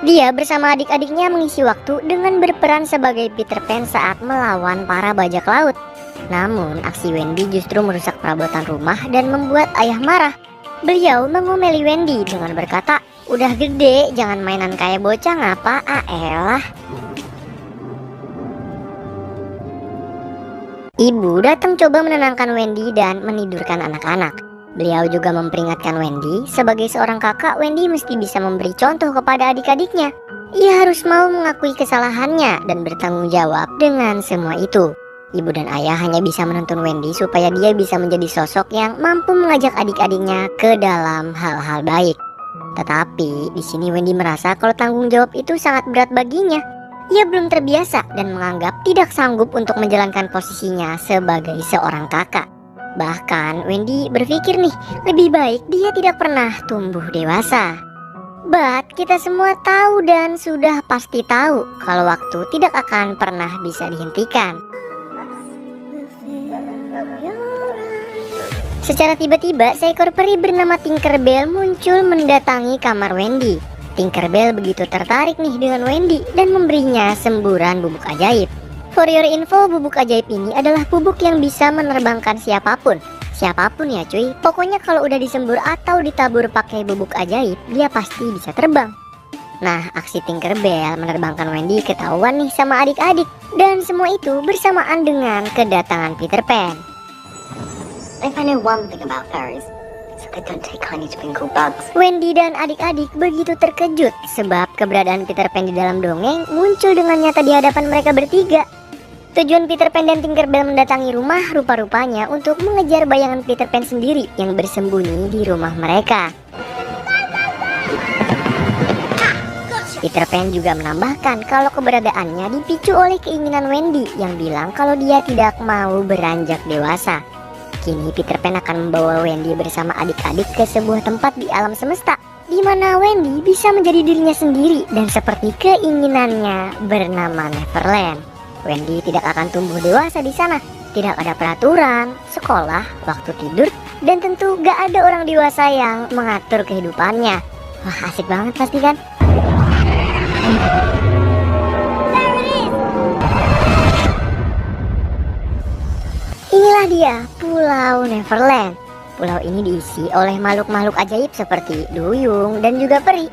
Dia bersama adik-adiknya mengisi waktu dengan berperan sebagai Peter Pan saat melawan para bajak laut. Namun, aksi Wendy justru merusak perabotan rumah dan membuat ayah marah. Beliau mengomeli Wendy dengan berkata, "Udah gede, jangan mainan kayak bocah ngapa, elah." Ibu datang coba menenangkan Wendy dan menidurkan anak-anak. Beliau juga memperingatkan Wendy, sebagai seorang kakak, Wendy mesti bisa memberi contoh kepada adik-adiknya. Ia harus mau mengakui kesalahannya dan bertanggung jawab dengan semua itu. Ibu dan ayah hanya bisa menuntun Wendy supaya dia bisa menjadi sosok yang mampu mengajak adik-adiknya ke dalam hal-hal baik. Tetapi di sini Wendy merasa kalau tanggung jawab itu sangat berat baginya. Ia belum terbiasa dan menganggap tidak sanggup untuk menjalankan posisinya sebagai seorang kakak. Bahkan Wendy berpikir nih, lebih baik dia tidak pernah tumbuh dewasa. But kita semua tahu dan sudah pasti tahu kalau waktu tidak akan pernah bisa dihentikan. Secara tiba-tiba seekor peri bernama Tinkerbell muncul mendatangi kamar Wendy. Tinkerbell begitu tertarik nih dengan Wendy dan memberinya semburan bubuk ajaib. For your info, bubuk ajaib ini adalah bubuk yang bisa menerbangkan siapapun. Siapapun ya cuy, pokoknya kalau udah disembur atau ditabur pakai bubuk ajaib, dia pasti bisa terbang. Nah, aksi Tinkerbell menerbangkan Wendy ketahuan nih sama adik-adik. Dan semua itu bersamaan dengan kedatangan Peter Pan. If I know one thing about fairies, so they don't take kindly to being called bugs. Wendy dan adik-adik begitu terkejut sebab keberadaan Peter Pan di dalam dongeng muncul dengan nyata di hadapan mereka bertiga. Tujuan Peter Pan dan Tinkerbell mendatangi rumah rupa-rupanya untuk mengejar bayangan Peter Pan sendiri yang bersembunyi di rumah mereka. Peter Pan juga menambahkan kalau keberadaannya dipicu oleh keinginan Wendy yang bilang kalau dia tidak mau beranjak dewasa. Kini Peter Pan akan membawa Wendy bersama adik-adik ke sebuah tempat di alam semesta, di mana Wendy bisa menjadi dirinya sendiri dan seperti keinginannya bernama Neverland. Wendy tidak akan tumbuh dewasa di sana. Tidak ada peraturan, sekolah, waktu tidur, dan tentu gak ada orang dewasa yang mengatur kehidupannya. Wah, asik banget pasti kan? Inilah dia, Pulau Neverland. Pulau ini diisi oleh makhluk-makhluk ajaib seperti duyung dan juga peri.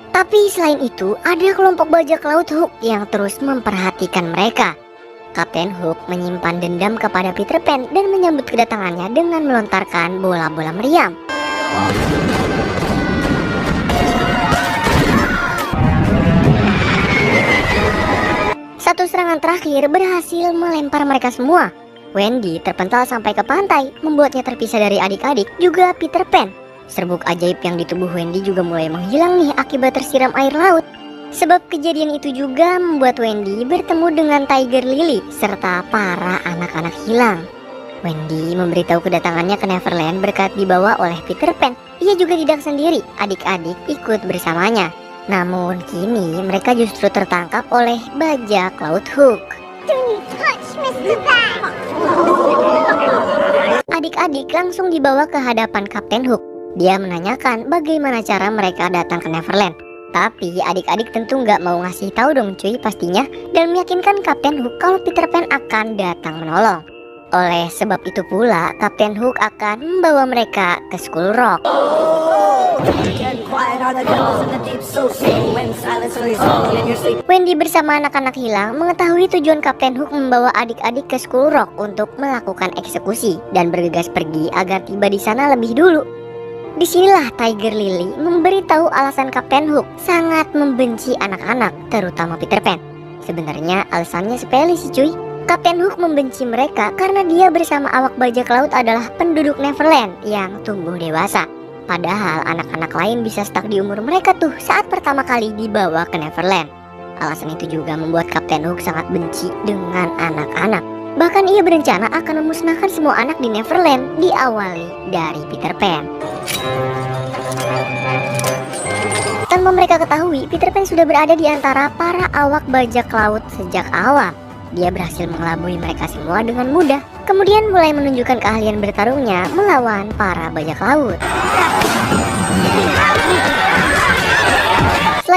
Tapi selain itu, ada kelompok bajak laut Hook yang terus memperhatikan mereka. Kapten Hook menyimpan dendam kepada Peter Pan dan menyambut kedatangannya dengan melontarkan bola-bola meriam. Satu serangan terakhir berhasil melempar mereka semua. Wendy terpental sampai ke pantai, membuatnya terpisah dari adik-adik, juga Peter Pan. Serbuk ajaib yang di tubuh Wendy juga mulai menghilang nih akibat tersiram air laut. Sebab kejadian itu juga membuat Wendy bertemu dengan Tiger Lily serta para anak-anak hilang. Wendy memberitahu kedatangannya ke Neverland berkat dibawa oleh Peter Pan. Ia juga tidak sendiri, adik-adik ikut bersamanya. Namun kini mereka justru tertangkap oleh bajak laut Hook. Don't touch Mr. Pan! Adik-adik langsung dibawa ke hadapan Kapten Hook. Dia menanyakan bagaimana cara mereka datang ke Neverland. Tapi adik-adik tentu nggak mau ngasih tahu dong cuy pastinya, dan meyakinkan Kapten Hook kalau Peter Pan akan datang menolong. Oleh sebab itu pula Kapten Hook akan membawa mereka ke Skull Rock. Wendy bersama anak-anak hilang mengetahui tujuan Kapten Hook membawa adik-adik ke Skull Rock untuk melakukan eksekusi dan bergegas pergi agar tiba di sana lebih dulu. Disinilah Tiger Lily memberitahu alasan Kapten Hook sangat membenci anak-anak, terutama Peter Pan. Sebenarnya alasannya sepele sih cuy. Kapten Hook membenci mereka karena dia bersama awak bajak laut adalah penduduk Neverland yang tumbuh dewasa. Padahal anak-anak lain bisa stuck di umur mereka tuh saat pertama kali dibawa ke Neverland. Alasan itu juga membuat Kapten Hook sangat benci dengan anak-anak. Bahkan ia berencana akan memusnahkan semua anak di Neverland, diawali dari Peter Pan. Tanpa mereka ketahui, Peter Pan sudah berada di antara para awak bajak laut sejak awal. Dia berhasil mengelabui mereka semua dengan mudah. Kemudian mulai menunjukkan keahlian bertarungnya melawan para bajak laut.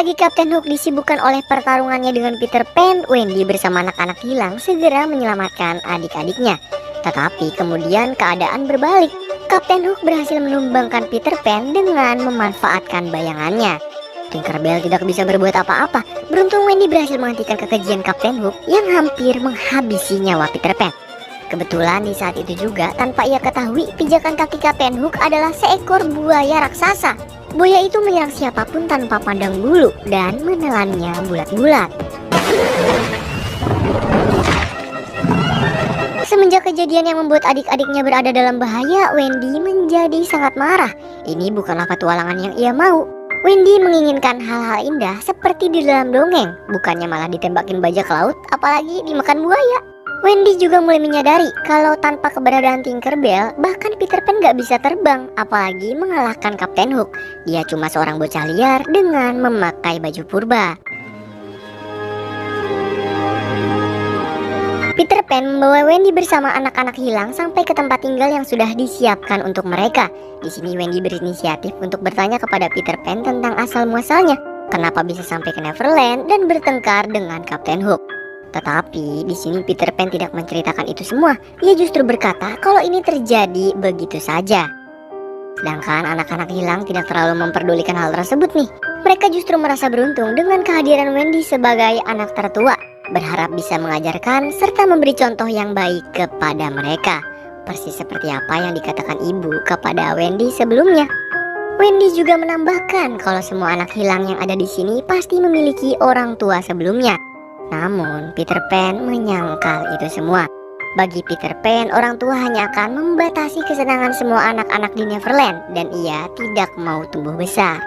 Selagi Kapten Hook disibukkan oleh pertarungannya dengan Peter Pan, Wendy bersama anak-anak hilang segera menyelamatkan adik-adiknya. Tetapi kemudian keadaan berbalik. Kapten Hook berhasil menumbangkan Peter Pan dengan memanfaatkan bayangannya. Tinkerbell tidak bisa berbuat apa-apa. Beruntung Wendy berhasil menghentikan kekejian Kapten Hook yang hampir menghabisi nyawa Peter Pan. Kebetulan di saat itu juga, tanpa ia ketahui, pijakan kaki Kapten Hook adalah seekor buaya raksasa. Buaya itu menyerang siapapun tanpa pandang bulu dan menelannya bulat-bulat. Semenjak kejadian yang membuat adik-adiknya berada dalam bahaya, Wendy menjadi sangat marah. Ini bukanlah petualangan yang ia mau. Wendy menginginkan hal-hal indah seperti di dalam dongeng, bukannya malah ditembakin bajak laut, apalagi dimakan buaya. Wendy juga mulai menyadari kalau tanpa keberadaan Tinkerbell, bahkan Peter Pan gak bisa terbang, apalagi mengalahkan Kapten Hook. Dia cuma seorang bocah liar dengan memakai baju purba. Peter Pan membawa Wendy bersama anak-anak hilang sampai ke tempat tinggal yang sudah disiapkan untuk mereka. Di sini Wendy berinisiatif untuk bertanya kepada Peter Pan tentang asal-muasalnya, kenapa bisa sampai ke Neverland dan bertengkar dengan Kapten Hook. Tetapi di sini Peter Pan tidak menceritakan itu semua. Ia justru berkata kalau ini terjadi begitu saja. Sedangkan anak-anak hilang tidak terlalu memperdulikan hal tersebut nih. Mereka justru merasa beruntung dengan kehadiran Wendy sebagai anak tertua, berharap bisa mengajarkan serta memberi contoh yang baik kepada mereka. Persis seperti apa yang dikatakan ibu kepada Wendy sebelumnya. Wendy juga menambahkan kalau semua anak hilang yang ada di sini pasti memiliki orang tua sebelumnya. Namun Peter Pan menyangkal itu semua. Bagi Peter Pan, orang tua hanya akan membatasi kesenangan semua anak-anak di Neverland dan ia tidak mau tumbuh besar.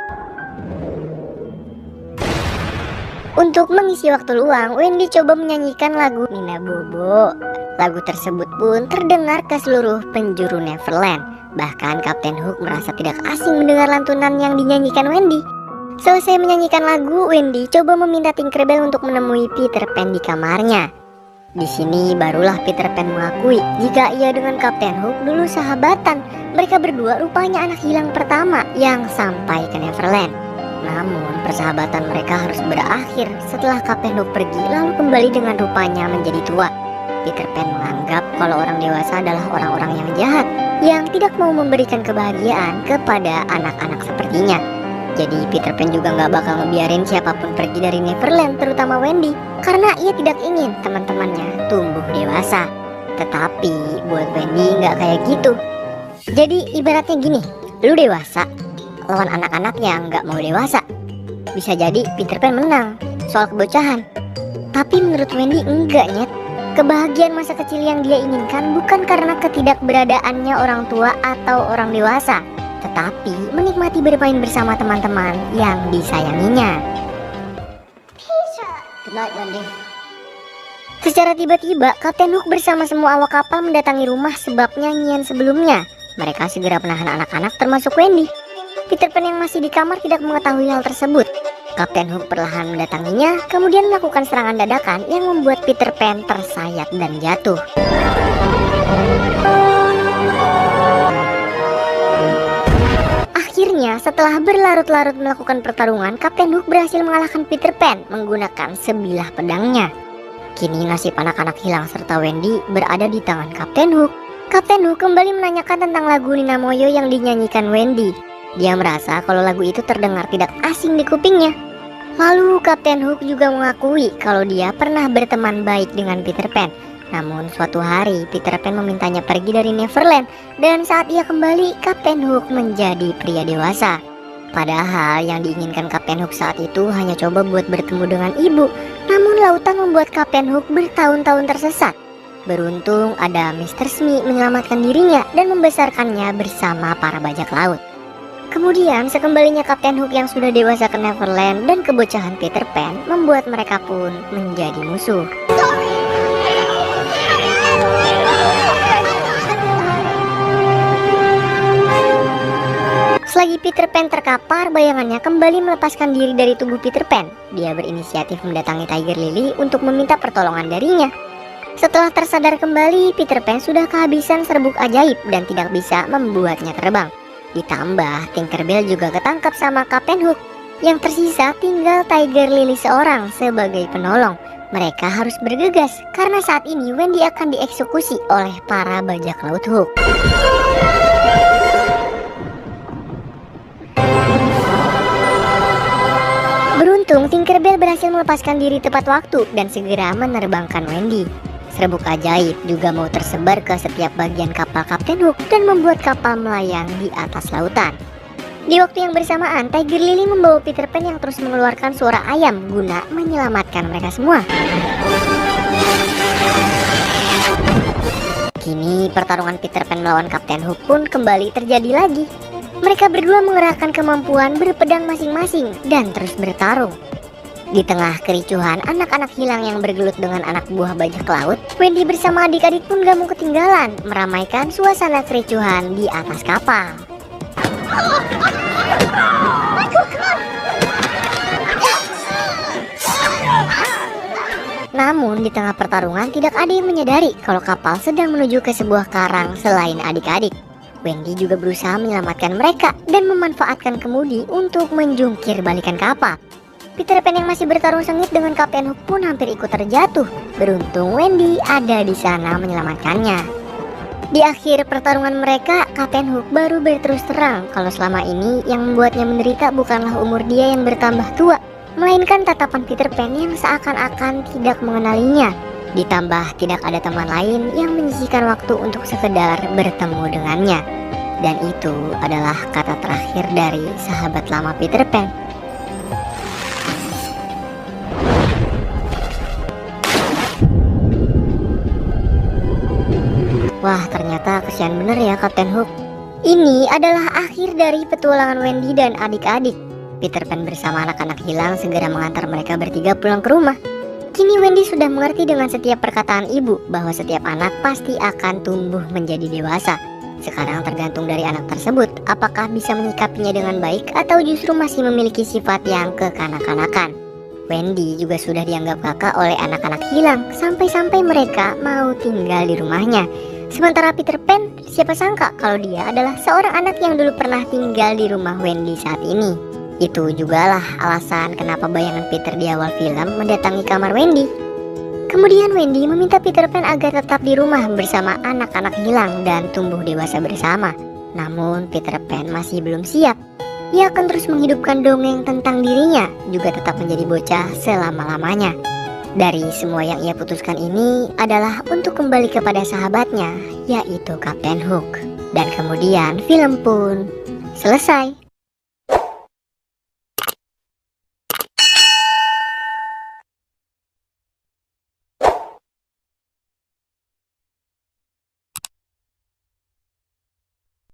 Untuk mengisi waktu luang, Wendy coba menyanyikan lagu Nina Bobo. Lagu tersebut pun terdengar ke seluruh penjuru Neverland. Bahkan Kapten Hook merasa tidak asing mendengar lantunan yang dinyanyikan Wendy. Selesai menyanyikan lagu, Wendy coba meminta Tinkerbell untuk menemui Peter Pan di kamarnya. Di sini barulah Peter Pan mengakui jika ia dengan Kapten Hook dulu sahabatan. Mereka berdua rupanya anak hilang pertama yang sampai ke Neverland. Namun persahabatan mereka harus berakhir setelah Kapten Hook pergi lalu kembali dengan rupanya menjadi tua. Peter Pan menganggap kalau orang dewasa adalah orang-orang yang jahat, yang tidak mau memberikan kebahagiaan kepada anak-anak sepertinya. Jadi Peter Pan juga gak bakal ngebiarin siapapun pergi dari Neverland, terutama Wendy, karena ia tidak ingin teman-temannya tumbuh dewasa. Tetapi buat Wendy gak kayak gitu. Jadi ibaratnya gini, lu dewasa lawan anak-anak yang gak mau dewasa. Bisa jadi Peter Pan menang soal kebocahan. Tapi menurut Wendy enggak, nyet. Kebahagiaan masa kecil yang dia inginkan bukan karena ketidakberadaannya orang tua atau orang dewasa, tetapi menikmati bermain bersama teman-teman yang disayanginya. Good night, Wendy. Secara tiba-tiba, Kapten Hook bersama semua awak kapal mendatangi rumah sebab nyanyian sebelumnya. Mereka segera menahan anak-anak termasuk Wendy. Peter Pan yang masih di kamar tidak mengetahui hal tersebut. Kapten Hook perlahan mendatanginya, kemudian melakukan serangan dadakan yang membuat Peter Pan tersayat dan jatuh. Akhirnya, setelah berlarut-larut melakukan pertarungan, Kapten Hook berhasil mengalahkan Peter Pan menggunakan sebilah pedangnya. Kini nasib anak-anak hilang serta Wendy berada di tangan Kapten Hook. Kapten Hook kembali menanyakan tentang lagu Nina Moyo yang dinyanyikan Wendy. Dia merasa kalau lagu itu terdengar tidak asing di kupingnya. Lalu Kapten Hook juga mengakui kalau dia pernah berteman baik dengan Peter Pan. Namun suatu hari Peter Pan memintanya pergi dari Neverland, dan saat ia kembali Kapten Hook menjadi pria dewasa. Padahal yang diinginkan Kapten Hook saat itu hanya coba buat bertemu dengan ibu. Namun lautan membuat Kapten Hook bertahun-tahun tersesat. Beruntung ada Mr. Smee menyelamatkan dirinya dan membesarkannya bersama para bajak laut. Kemudian sekembalinya Kapten Hook yang sudah dewasa ke Neverland dan kebocahan Peter Pan membuat mereka pun menjadi musuh. Selagi Peter Pan terkapar, bayangannya kembali melepaskan diri dari tubuh Peter Pan. Dia berinisiatif mendatangi Tiger Lily untuk meminta pertolongan darinya. Setelah tersadar kembali, Peter Pan sudah kehabisan serbuk ajaib dan tidak bisa membuatnya terbang. Ditambah Tinkerbell juga ketangkap sama Kapten Hook. Yang tersisa tinggal Tiger Lily seorang sebagai penolong. Mereka harus bergegas karena saat ini Wendy akan dieksekusi oleh para bajak laut Hook. Beruntung Tinkerbell berhasil melepaskan diri tepat waktu dan segera menerbangkan Wendy. Serbuk ajaib juga mau tersebar ke setiap bagian kapal Kapten Hook dan membuat kapal melayang di atas lautan. Di waktu yang bersamaan, Tiger Lily membawa Peter Pan yang terus mengeluarkan suara ayam guna menyelamatkan mereka semua. Kini pertarungan Peter Pan melawan Kapten Hook pun kembali terjadi lagi. Mereka berdua mengerahkan kemampuan berpedang masing-masing dan terus bertarung. Di tengah kericuhan anak-anak hilang yang bergelut dengan anak buah bajak laut, Wendy bersama adik-adik pun gak mau ketinggalan meramaikan suasana kericuhan di atas kapal. Namun di tengah pertarungan tidak ada yang menyadari kalau kapal sedang menuju ke sebuah karang selain adik-adik. Wendy juga berusaha menyelamatkan mereka dan memanfaatkan kemudi untuk menjungkir balikan kapal. Peter Pan yang masih bertarung sengit dengan Kapten Hook pun hampir ikut terjatuh. Beruntung Wendy ada di sana menyelamatkannya. Di akhir pertarungan mereka, Kapten Hook baru berterus terang kalau selama ini yang membuatnya menderita bukanlah umur dia yang bertambah tua, melainkan tatapan Peter Pan yang seakan-akan tidak mengenalinya. Ditambah tidak ada teman lain yang menyisihkan waktu untuk sekedar bertemu dengannya. Dan itu adalah kata terakhir dari sahabat lama Peter Pan. Wah, ternyata kesian bener ya Kapten Hook. Ini adalah akhir dari petualangan Wendy dan adik-adik. Peter Pan bersama anak-anak hilang segera mengantar mereka bertiga pulang ke rumah. Kini Wendy sudah mengerti dengan setiap perkataan ibu bahwa setiap anak pasti akan tumbuh menjadi dewasa. Sekarang tergantung dari anak tersebut apakah bisa menyikapinya dengan baik atau justru masih memiliki sifat yang kekanak-kanakan. Wendy juga sudah dianggap kakak oleh anak-anak hilang sampai-sampai mereka mau tinggal di rumahnya. Sementara Peter Pan, siapa sangka kalau dia adalah seorang anak yang dulu pernah tinggal di rumah Wendy saat ini. Itu jugalah alasan kenapa bayangan Peter di awal film mendatangi kamar Wendy. Kemudian Wendy meminta Peter Pan agar tetap di rumah bersama anak-anak hilang dan tumbuh dewasa bersama. Namun Peter Pan masih belum siap. Ia akan terus menghidupkan dongeng tentang dirinya, juga tetap menjadi bocah selama-lamanya. Dari semua yang ia putuskan ini adalah untuk kembali kepada sahabatnya, yaitu Kapten Hook. Dan kemudian film pun selesai.